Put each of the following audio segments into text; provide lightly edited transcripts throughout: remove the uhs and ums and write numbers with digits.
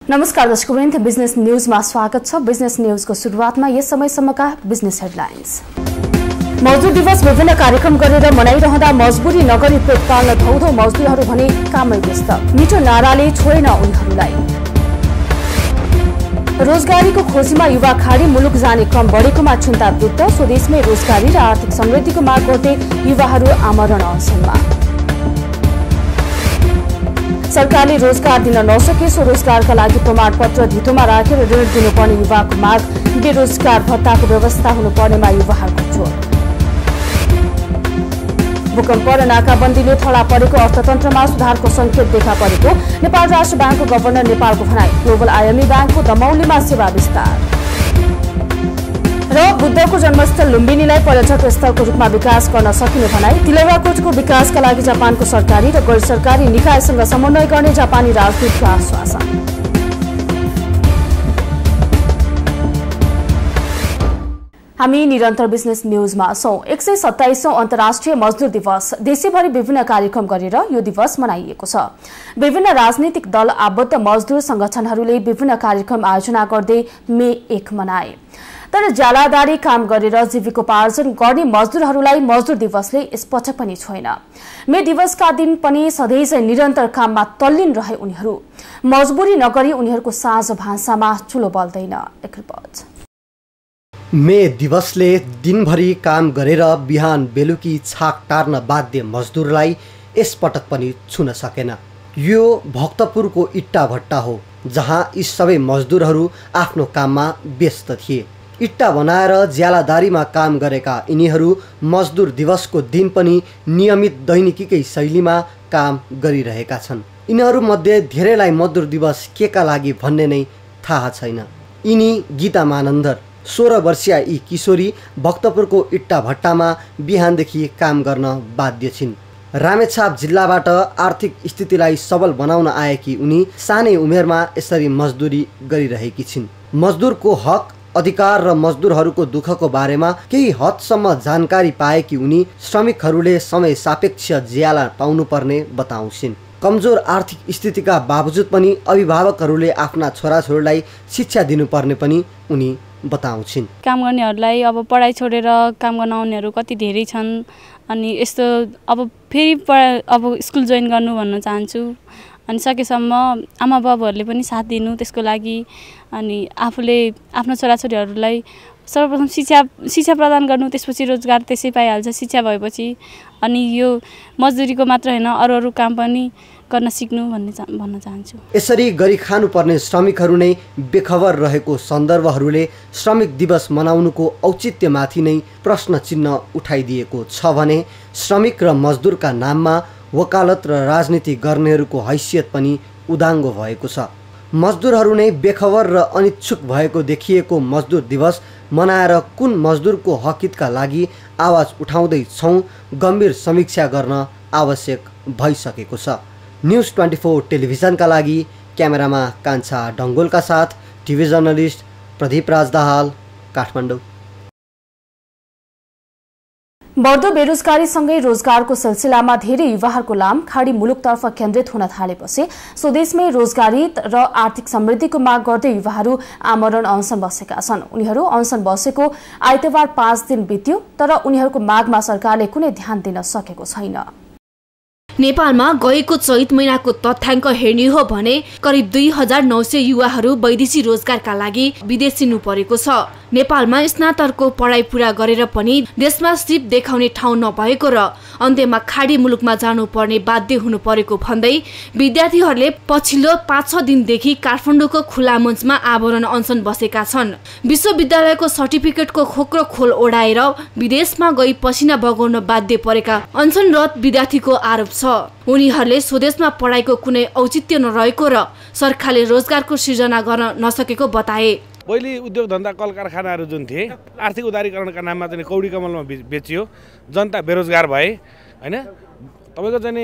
नमस्कार दर्शकवृन्द, बिजनेस न्यूजमा स्वागत छ। बिजनेस न्यूजको सुरुवातमा यस समयसम्मका बिजनेस हेडलाइन्स। मजदुर दिवस विभिन्न कार्यक्रम गरेर मनाइरहँदा मजबुरी नगरी पेट पाल्न धौधौ मजदुरहरू भने कामै व्यस्त। मिठो नाराले छोडेन उनीहरूलाई। रोजगारीको खोजीमा युवा खाडी मुलुक जाने क्रम बढेकोमा चिन्ता व्यक्त। स्वदेशमै रोजगारी र आर्थिक समृद्धिको माग गर्दै युवाहरू आमरण अनसनमा। सरकारले रोजगार दिन नसके स्वरोजगारका लागि प्रमाणपत्र धितोमा राखेर ऋण दिनुपर्ने युवाको माग। बेरोजगार भत्ताको व्यवस्था हुनुपर्नेमा युवाहरूको जोड। भूकम्प र नाकाबन्दीले थला परेको अर्थतन्त्रमा सुधारको संकेत देखा परेको नेपाल राष्ट्र ब्याङ्कको गभर्नर नेपालको भनाई। ग्लोबल आइएमई ब्याङ्कको दमौलीमा सेवा विस्तार। र बुद्धको जन्मस्थल लुम्बिनीलाई पर्यटक स्थलको रूपमा विकास गर्न सकिने भनाई। तिलैवाकोटको विकासका लागि जापानको सरकारी र गैर सरकारी निकायसँग समन्वय गर्ने जापानी राजदूतको आश्वासन। हामी निरन्तर बिजनेस न्यूजमा छौं। 127औं अन्तर्राष्ट्रिय मजदुर दिवस देशैभरि विभिन्न कार्यक्रम गरेर यो दिवस मनाइएको छ। विभिन्न राजनीतिक दल आबद्ध मजदुर संगठनहरूले विभिन्न कार्यक्रम आयोजना गर्दै मे 1 मनाए। तर ज्यालादारी काम गरेर जीविकोपार्जन गर्ने मजदुरहरूलाई मजदुर दिवसले यसपटक पनि छोएन। मे दिवसका दिन पनि सधैँ निरन्तर काममा तल्लीन रहे उनीहरू। मजबुरी नगरी उनीहरूको साँझ भान्सामा चुलो बल्दैन। एक रिपोर्ट। मे दिवसले दिनभरि काम गरेर बिहान बेलुकी छाक टार्न बाध्य मजदुरलाई यसपटक पनि छुन सकेन। यो भक्तपुरको इट्टा भट्टा हो, जहाँ यी सबै मजदुरहरू आफ्नो काममा व्यस्त थिए। इट्टा बनाएर ज्यालादारीमा काम गरेका यिनीहरू मजदुर दिवसको दिन पनि नियमित दैनिकीकै शैलीमा काम गरिरहेका छन्। यिनीहरूमध्ये धेरैलाई मजदुर दिवस केका लागि भन्ने नै थाहा छैन। यिनी गीता मानन्दर 16 वर्षीय यी किशोरी भक्तपुरको इट्टा भट्टामा बिहानदेखि काम गर्न बाध्य छिन्। रामेछाप जिल्लाबाट आर्थिक स्थितिलाई सबल बनाउन आएकी उनी सानै उमेरमा यसरी मजदुरी गरिरहेकी छिन्। मजदुरको हक अधिकार र मजदुरहरूको दुःखको बारेमा केही हदसम्म जानकारी पाएकी उनी श्रमिकहरूले समय सापेक्ष ज्याला पाउनुपर्ने बताउँछिन्। कमजोर आर्थिक स्थितिका बावजुद पनि अभिभावकहरूले आफ्ना छोराछोरीलाई शिक्षा दिनुपर्ने पनि उनी बताउँछिन्। काम गर्नेहरूलाई अब पढाइ छोडेर काम गर्न आउनेहरू कति धेरै छन्। अनि यस्तो अब फेरि अब स्कुल जोइन गर्नु भन्न चाहन्छु। अनि सकेसम्म आमा बाबुहरूले पनि साथ दिनु त्यसको लागि। अनि आफूले आफ्नो छोराछोरीहरूलाई सर्वप्रथम शिक्षा प्रदान गर्नु, त्यसपछि रोजगार त्यसै पाइहाल्छ शिक्षा भएपछि। अनि यो मजदुरीको मात्र होइन, अरू काम पनि गर्न सिक्नु भन्न चाहन्छु। यसरी गरी खानुपर्ने श्रमिकहरू नै बेखबर रहेको सन्दर्भहरूले श्रमिक दिवस मनाउनुको औचित्यमाथि नै प्रश्न चिन्ह उठाइदिएको छ भने श्रमिक र मजदुरका नाममा वकालत र राजनीति गर्नेहरूको हैसियत पनि उदाङ्गो भएको छ। मजदुरहरू नै बेखबर र अनिच्छुक भएको देखिएको मजदुर दिवस मनाएर कुन मजदुरको हकितका लागि आवाज उठाउँदै छौँ, गम्भीर समीक्षा गर्न आवश्यक भइसकेको छ। न्युज 24 टेलिभिजनका लागि क्यामेरामा कान्छा डङ्गोलका साथ टिभी जर्नलिस्ट प्रदीप राज दाहाल, काठमाडौँ। बढ्दो बेरोजगारीसँगै रोजगारको सिलसिलामा धेरै युवाहरूको लाम खाडी मुलुकतर्फ केन्द्रित हुन थालेपछि स्वदेशमै रोजगारी र आर्थिक समृद्धिको माग गर्दै युवाहरू आमरण अनसन बसेका छन्। उनीहरू अनसन बसेको आइतबार 5 दिन बित्यो, तर उनीहरूको मागमा सरकारले कुनै ध्यान दिन सकेको छैन। नेपालमा गएको चैत महिनाको तथ्याङ्क हेर्ने हो भने करिब 2900 युवाहरू वैदेशिक रोजगारका लागि विदेशिनु परेको छ। नेपालमा स्नातकको पढाइ पूरा गरेर पनि देशमा सिप देखाउने ठाउँ नभएको र अन्त्यमा खाडी मुलुकमा जानुपर्ने बाध्य हुनु परेको भन्दै विद्यार्थीहरूले पछिल्लो 5-6 दिनदेखि काठमाडौँको खुला मञ्चमा आवरण अनसन बसेका छन्। विश्वविद्यालयको सर्टिफिकेटको खोक्रो खोल ओढाएर विदेशमा गई पसिना बगाउन बाध्य परेका अनसनरत विद्यार्थीको आरोप छ। उनीहरूले स्वदेशमा पढाइको कुनै औचित्य नरहेको र सरकारले रोजगारको सृजना गर्न नसकेको बताए। पहिले उद्योग धन्दा कल कारखानाहरू जुन थिए आर्थिक उदारीकरणका नाममा चाहिँ कौडी कमलमा बेचियो, जनता बेरोजगार भए हैन। तपाईको चाहिँ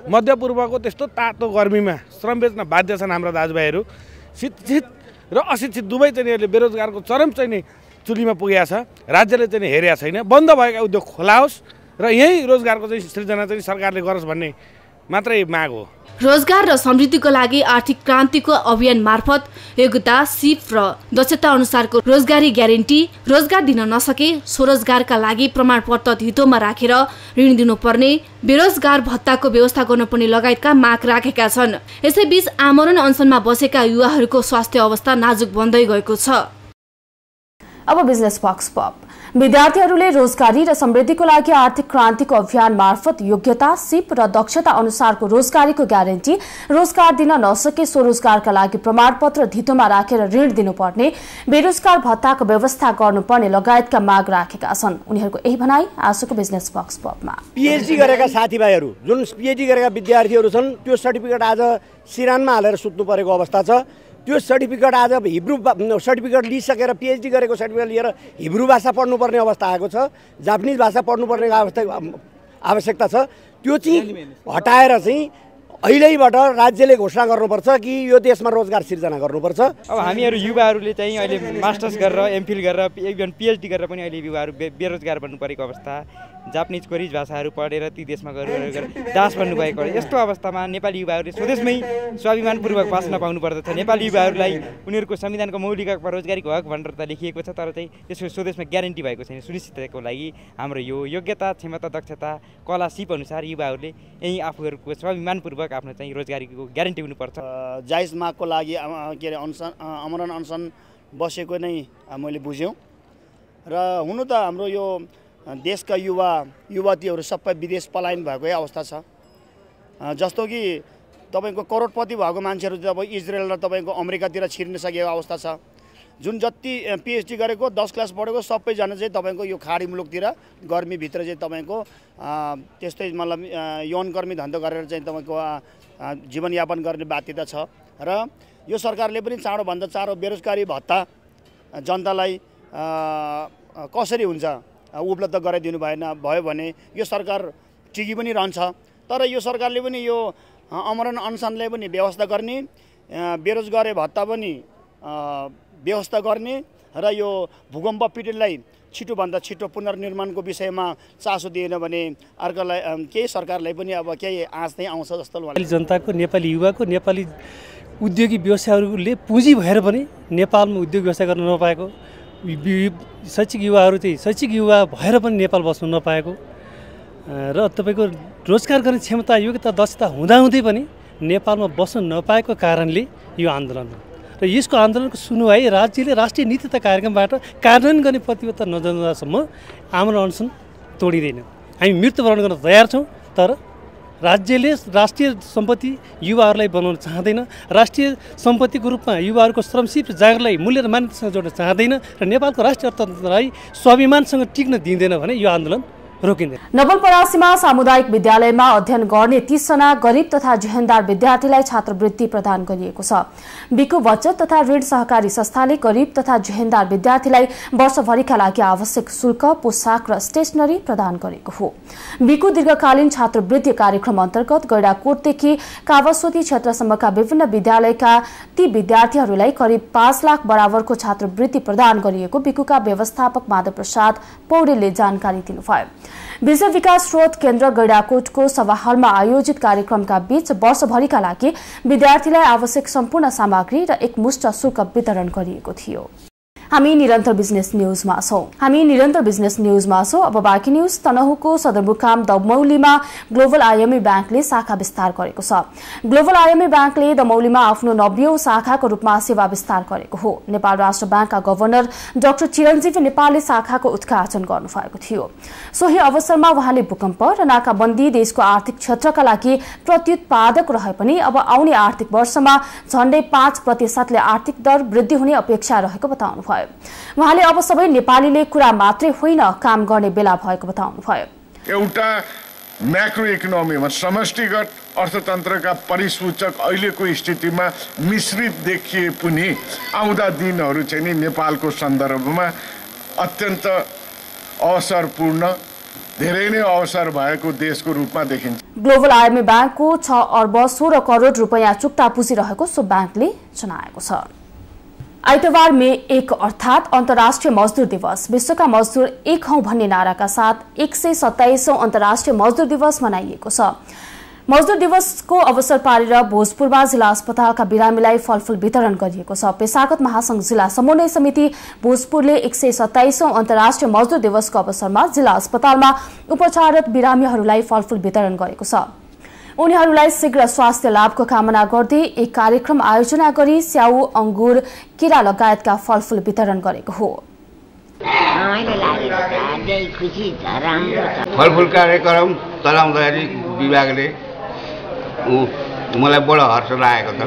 मध्यपूर्वको त्यस्तो तातो गर्मीमा श्रम बेच्न बाध्य छन् हाम्रा दाजुभाइहरू। शिक्षित र अशिक्षित दुवै चाहिँ बेरोजगारको चरम चाहिँ चुलीमा पुगेको छ। राज्यले चाहिँ हेरेको छैन। बन्द भएका उद्योग खोलाओस् र यही रोजगारको चाहिँ सृजना चाहिँ सरकारले गरोस् भन्ने मात्रै माग हो। रोजगार र समृद्धिको लागि आर्थिक क्रान्तिको अभियान मार्फत योग्यता, सिप र दक्षता अनुसारको रोजगारी ग्यारेन्टी, रोजगार दिन नसके स्वरोजगारका लागि प्रमाणपत्र धितोमा राखेर ऋण दिनुपर्ने, बेरोजगार भत्ताको व्यवस्था गर्नुपर्ने लगायतका माग राखेका छन्। यसैबीच आमरण अनसनमा बसेका युवाहरूको स्वास्थ्य अवस्था नाजुक बन्दै गएको छ। अब बिजनेस बक्स पप। विद्यार्थीहरूले रोजगारी र समृद्धिको लागि आर्थिक क्रान्तिको अभियान मार्फत योग्यता, सिप र दक्षता अनुसारको रोजगारीको ग्यारेन्टी, रोजगार दिन नसके स्वरोजगारका लागि प्रमाणपत्र धितोमा राखेर ऋण दिनुपर्ने, बेरोजगार भत्ताको व्यवस्था गर्नुपर्ने लगायतका माग राखेका छन्। उनीहरूको यही भनाई आजको बिजनेस बक्स पपमा। पीएचडी गरेका साथीभाइहरू, जुन पीएचडी गरेका विद्यार्थीहरू छन्, त्यो सर्टिफिकेट आज सिरानमा हालेर सुत्नु परेको अवस्था छ। त्यो सर्टिफिकेट आज हिब्रू सर्टिफिकेट लिइसकेर पीएचडी गरेको सर्टिफिकेट लिएर हिब्रू भाषा पढ्नुपर्ने अवस्था आएको छ, जापानिज भाषा पढ्नुपर्ने आवश्यकता छ। त्यो चाहिँ हटाएर चाहिँ अहिलेबाट राज्यले घोषणा गर्नुपर्छ कि यो देशमा रोजगार सिर्जना गर्नुपर्छ। अब हामीहरू युवाहरूले चाहिँ अहिले मास्टर्स गरेर, एमफिल गरेर, इभन पीएचडी गरेर पनि अहिले युवाहरू बेरोजगार बन्नु परेको अवस्था, जापानिज कोरिज भाषाहरू पढेर ती देशमा गएर दास बन्नुभएको। यस्तो अवस्थामा नेपाली युवाहरूले स्वदेशमै स्वाभिमानपूर्वक बाँच्न पाउनु पर्दछ। नेपाली युवाहरूलाई उनीहरूको संविधानको मौलिक हक रोजगारीको हक भनेर त लेखिएको छ, तर चाहिँ त्यसको स्वदेशमा ग्यारेन्टी भएको छैन। सुनिश्चितताको लागि हाम्रो यो योग्यता, क्षमता, दक्षता, कला, सिप अनुसार युवाहरूले यही आफूहरूको स्वाभिमानपूर्वक आफ्नो चाहिँ रोजगारीको ग्यारेन्टी हुनुपर्छ। जायज मागको लागि के अरे आमरण अनसन बसेको नै मैले बुझ्यौँ। र हुनु त हाम्रो यो देशका युवतीहरू सबै विदेश पलायन भएकै अवस्था छ। जस्तो कि तपाईँको करोडपति भएको मान्छेहरू अब इजरायल र तपाईँको अमेरिकातिर छिर्न सकेको अवस्था छ। जुन जति पीएचडी गरेको, 10 क्लास पढेको सबैजना चाहिँ तपाईँको यो खाडी मुलुकतिर गर्मीभित्र चाहिँ तपाईँको त्यस्तै मतलब यौनकर्मी धन्दा गरेर चाहिँ तपाईँको जीवनयापन गर्ने बाध्यता छ। र यो सरकारले पनि चाँडोभन्दा चाँडो बेरोजगारी भत्ता जनतालाई कसरी हुन्छ उपलब्ध गराइदिनु भयो भने यो सरकार टिकी पनि रहन्छ। तर यो सरकारले पनि यो आमरण अनसनले पनि व्यवस्था गर्ने, बेरोजगारी भत्ता पनि व्यवस्था गर्ने र यो भूकम्प पीडितलाई छिटोभन्दा छिटो पुनर्निर्माणको विषयमा चासो दिएन भने अर्कालाई केही सरकारलाई पनि अब केही आँच नै आउँछ जस्तो लाग्छ। नेपाली जनताको, नेपाली युवाको, नेपाली उद्योगी व्यवसायहरूले पुँजी भएर पनि नेपालमा उद्योग व्यवसाय गर्न नपाएको, शैक्षिक युवाहरू चाहिँ शैक्षिक युवा भएर पनि नेपाल बस्नु नपाएको र तपाईँको रोजगार गर्ने क्षमता, योग्यता, दक्षता हुँदाहुँदै पनि नेपालमा बस्न नपाएको कारणले यो आन्दोलन हो। र यसको आन्दोलनको सुनुवाई राज्यले राष्ट्रिय नीति तथा कार्यक्रमबाट कार्यान्वयन गर्ने प्रतिबद्धता नजनासम्म आमरण अनसन तोडिँदैन। हामी मृत्युवरण गर्न तयार छौँ, तर राज्यले राष्ट्रिय सम्पत्ति युवाहरूलाई बनाउन चाहँदैन, राष्ट्रिय सम्पत्तिको रूपमा युवाहरूको श्रमसिप र जागरलाई मूल्य र मान्यतासँग जोड्न चाहँदैन र नेपालको राष्ट्रिय अर्थतन्त्रलाई स्वाभिमानसँग टिक्न दिँदैन भने यो आन्दोलन रोकिँदैन। नवलपरासीमा सामुदायिक विद्यालयमा अध्ययन गर्ने 30 जना गरीब तथा जेहेन्दार विद्यार्थीलाई छात्रवृत्ति प्रदान गरिएको छ। बिकु बचत तथा ऋण सहकारी संस्थाले गरीब तथा जेहेन्दार विद्यार्थीलाई वर्षभरिका लागि आवश्यक शुल्क, पोसाक र स्टेशनरी प्रदान गरेको हो। बिकु दीर्घकालीन छात्रवृत्ति कार्यक्रम अन्तर्गत गैडाकोटदेखि कावासोती क्षेत्रसम्मका विभिन्न विद्यालयका ती विद्यार्थीहरूलाई करिब 5 लाख बराबरको छात्रवृत्ति प्रदान गरिएको बिकुका व्यवस्थापक माधव प्रसाद पौडेलले जानकारी दिनुभयो। विषय विकास स्रोत केन्द्र गैडाकोटको सभा हलमा आयोजित कार्यक्रमका बीच वर्षभरिका लागि विद्यार्थीलाई आवश्यक सम्पूर्ण सामग्री र एकमुष्ट शुल्क वितरण गरिएको थियो। हामी निरन्तर बिजनेस न्यूजमा छौं। अब बाँकी न्यूज। तनहुको सदरमुकाम दमौलीमा ग्लोबल आईएमई ब्याङ्कले शाखा विस्तार गरेको छ। ग्लोबल आईएमई ब्याङ्कले दमौलीमा आफ्नो 90औं शाखाको रूपमा सेवा विस्तार गरेको हो। नेपाल राष्ट्र ब्याङ्कका गभर्नर डाक्टर चिरञ्जीवी नेपालले शाखाको उद्घाटन गर्नुभएको थियो। सोही अवसरमा उहाँले भूकम्प र नाकाबन्दी देशको आर्थिक क्षेत्रका लागि प्रत्युत्पादक रहे पनि अब आउने आर्थिक वर्षमा झण्डै 5% आर्थिक दर वृद्धि हुने अपेक्षा रहेको बताउनुभयो। उहाँले अब सबै नेपालीले कुरा मात्रै होइन काम गर्ने बेला भएको बताउनुभयो। एउटा म्याक्रो इकोनोमीमा समष्टिगत अर्थतन्त्रका परिसूचक अहिलेको स्थितिमा मिश्रित देखिए पनि आउँदा दिनहरू चाहिँ नि नेपालको सन्दर्भमा अत्यन्त अवसरपूर्ण, धेरै नै अवसर भएको देशको रूपमा देखिन्छ। ग्लोबल आईएमई ब्याङ्कको 6 अर्ब 16 करोड रुपैयाँ चुक्ता पुँजी रहेको सो ब्याङ्कले जनाएको छ। आइतबार मे 1 अर्थात अन्तर्राष्ट्रिय मजदुर दिवस विश्वका मजदुर एक हौं भन्ने नाराका साथ 127औं अन्तर्राष्ट्रिय मजदुर दिवस मनाइएको छ। मजदुर दिवसको अवसर पारेर भोजपुरमा जिल्ला अस्पतालका बिरामीलाई फलफूल वितरण गरिएको छ। पेशागत महासंघ जिल्ला समन्वय समिति भोजपुरले 127औं अन्तर्राष्ट्रिय मजदुर दिवसको अवसरमा जिल्ला अस्पतालमा उपचाररत बिरामीहरूलाई फलफूल वितरण गरेको छ। उनीहरूलाई शीघ्र स्वास्थ्य लाभको कामना गर्दै एक कार्यक्रम आयोजना गरी स्याउ, अंगुर, केरा लगायतका फलफूल वितरण गरेको हो। फलफूल कार्यक्रम चलाउँदाखेरि विभागले मलाई बडो हर्ष लागेको छ।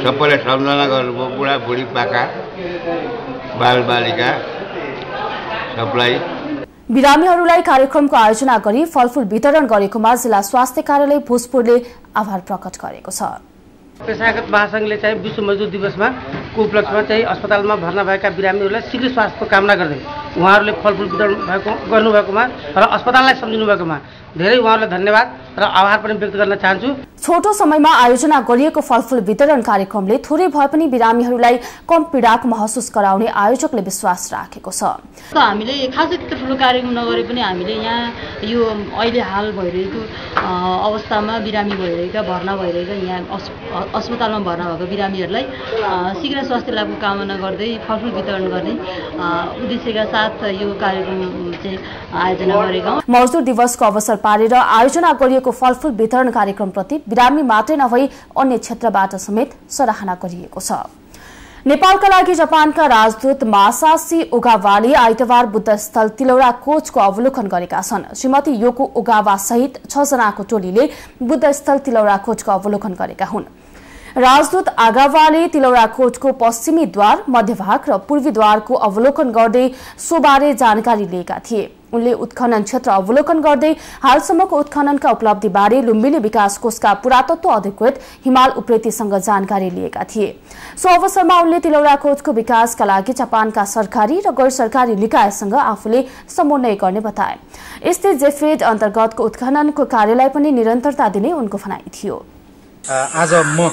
सबैले सम्झना गर्नुभयो, बुढाबुढी, पाका, बालबालिका सबलाई। बिरामीहरूलाई कार्यक्रमको आयोजना गरी फलफूल वितरण गरेकोमा जिल्ला स्वास्थ्य कार्यालय भोजपुरले आभार प्रकट गरेको छ। पेशागत महासंघले चाहिँ विश्व मजदुर दिवसमा को उपलक्ष्यमा चाहिँ अस्पतालमा भर्ना भएका बिरामीहरूलाई शीघ्र स्वास्थ्यको कामना गर्दै उहाँहरूले फलफूल वितरण गर्नुभएकोमा र अस्पताललाई सम्झिनु भएकोमा धेरै उहाँहरूलाई धन्यवाद र आभार पनि व्यक्त गर्न चाहन्छु। छोटो समयमा आयोजना गरिएको फलफूल वितरण कार्यक्रमले थोरै भए पनि बिरामीहरूलाई कम पीडाको महसुस गराउने आयोजकले विश्वास राखेको छ। हामीले खासै त्यस्तो ठुलो कार्यक्रम नगरे पनि हामीले यहाँ यो अहिले हाल भइरहेको अवस्थामा बिरामी भइरहेका, भर्ना भइरहेका, यहाँ अस्पतालमा भर्ना भएको बिरामीहरूलाई शीघ्र स्वास्थ्य लाभको कामना गर्दै फलफूल वितरण गर्ने उद्देश्यका साथ यो कार्यक्रम चाहिँ आयोजना गरेका हौं। मजदुर दिवसको अवसर पारेर आयोजना गरिएको फलफूल वितरण कार्यक्रमप्रति बिरामी मात्रै नभई अन्य क्षेत्रबाट समेत सराहना गरिएको छ। नेपालका लागि जापानका राजदूत मासासी ओगावाले आइतबार बुद्धस्थल तिलौरा कोचको अवलोकन गरेका छन्। श्रीमती योको ओगावा सहित 6 जनाको टोलीले बुद्धस्थल तिलौरा कोचको अवलोकन गरेका हुन्। राजदूत आगावाले तिलौरा कोटको पश्चिमी द्वार, मध्यभाग र पूर्वी द्वारको अवलोकन गर्दै सोबारे जानकारी लिएका थिए। उनले उत्खनन क्षेत्र अवलोकन गर्दै हालसम्मको उत्खननका उपलब्धिबारे लुम्बिनी विकास कोषका पुरातत्व अधिकृत हिमाल उप्रेतीसँग जानकारी लिएका थिए। सो अवसरमा उनले तिलौरा कोटको विकासका लागि जापानका सरकारी र गैर सरकारी निकायसँग आफूले समन्वय गर्ने बताए। यस्तै जेफेड अन्तर्गतको उत्खननको कार्यलाई पनि निरन्तरता दिने उनको भनाइ थियो। आज म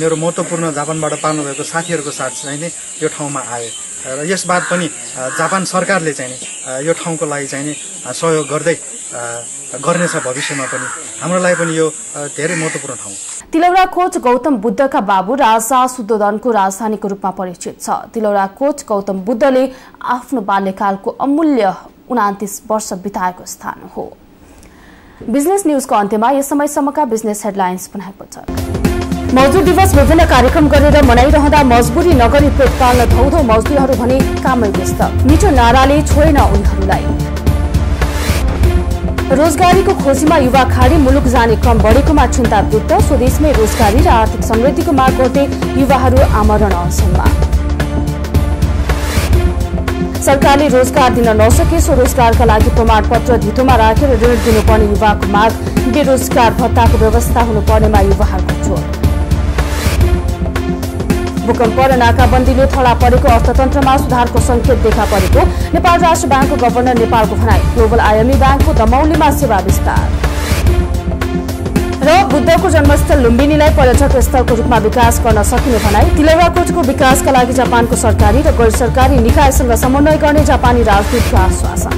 मेरो महत्त्वपूर्ण जापानबाट पाल्नुभएको साथीहरूको साथ चाहिँ नि यो ठाउँमा आए र यसबाद पनि जापान सरकारले चाहिँ नि यो ठाउँको लागि चाहिँ नि सहयोग गर्दै गर्नेछ भविष्यमा पनि। हाम्रो लागि पनि यो धेरै महत्त्वपूर्ण ठाउँ। तिलौरा कोच गौतम बुद्धका बाबु राजा सुद्धोधनको राजधानीको रूपमा परिचित छ। तिलौरा कोच गौतम बुद्धले आफ्नो बाल्यकालको अमूल्य 29 वर्ष बिताएको स्थान हो। बिजनेस न्यूजको अन्त्यमा यस समयसम्मका बिजनेस हेडलाइन्स पुनः एकपटक। मजदुर दिवस विभिन्न कार्यक्रम गरेर मनाइरहँदा मजबुरी नगरी पेट पाल्न धौधौ मजदुरहरू भने कामै व्यस्त। मिठो नाराले छोडेन उनीहरूलाई। रोजगारीको खोजीमा युवा खाडी मुलुक जाने क्रम बढेकोमा चिन्ता व्यक्त। स्वदेशमै रोजगारी र आर्थिक समृद्धिको माग गर्दै युवाहरू आमरण अनसनमा। सरकारले रोजगार दिन नसके स्वरोजगारका लागि प्रमाणपत्र धितोमा राखेर ऋण दिनुपर्ने युवाको माग। बेरोजगार भत्ताको व्यवस्था हुनुपर्नेमा युवाहरूको जोड। भूकम्प र नाकाबन्दीले थला परेको अर्थतन्त्रमा सुधारको संकेत देखा परेको नेपाल राष्ट्र ब्याङ्कको गभर्नर नेपालको भनाई। ग्लोबल आइएमई ब्याङ्कको दमौलीमा सेवा विस्तार र बुद्धको जन्मस्थल लुम्बिनीलाई पर्यटक स्थलको रूपमा विकास गर्न सकिने भनाई। तिलौरा कोटको विकासका लागि जापानको सरकारी र गैर सरकारी निकायसँग समन्वय गर्ने जापानी राजदूतको आश्वासन।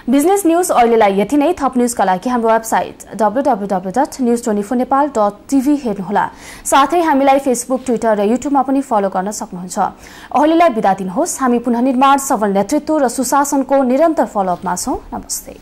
बिजनेस न्यूज अहिलेलाई यति नै। थप न्यूजका लागि हाम्रो वेबसाइट www.news24nepal.tv हेर्नुहोला। साथै हामीलाई फेसबुक, ट्विटर र युट्युबमा पनि फलो गर्न सक्नुहुन्छ। अहिलेलाई बिदा दिनुहोस्। हामी पुनः निर्माण, सबल नेतृत्व र सुशासनको निरन्तर फलोअपमा छौं। नमस्ते।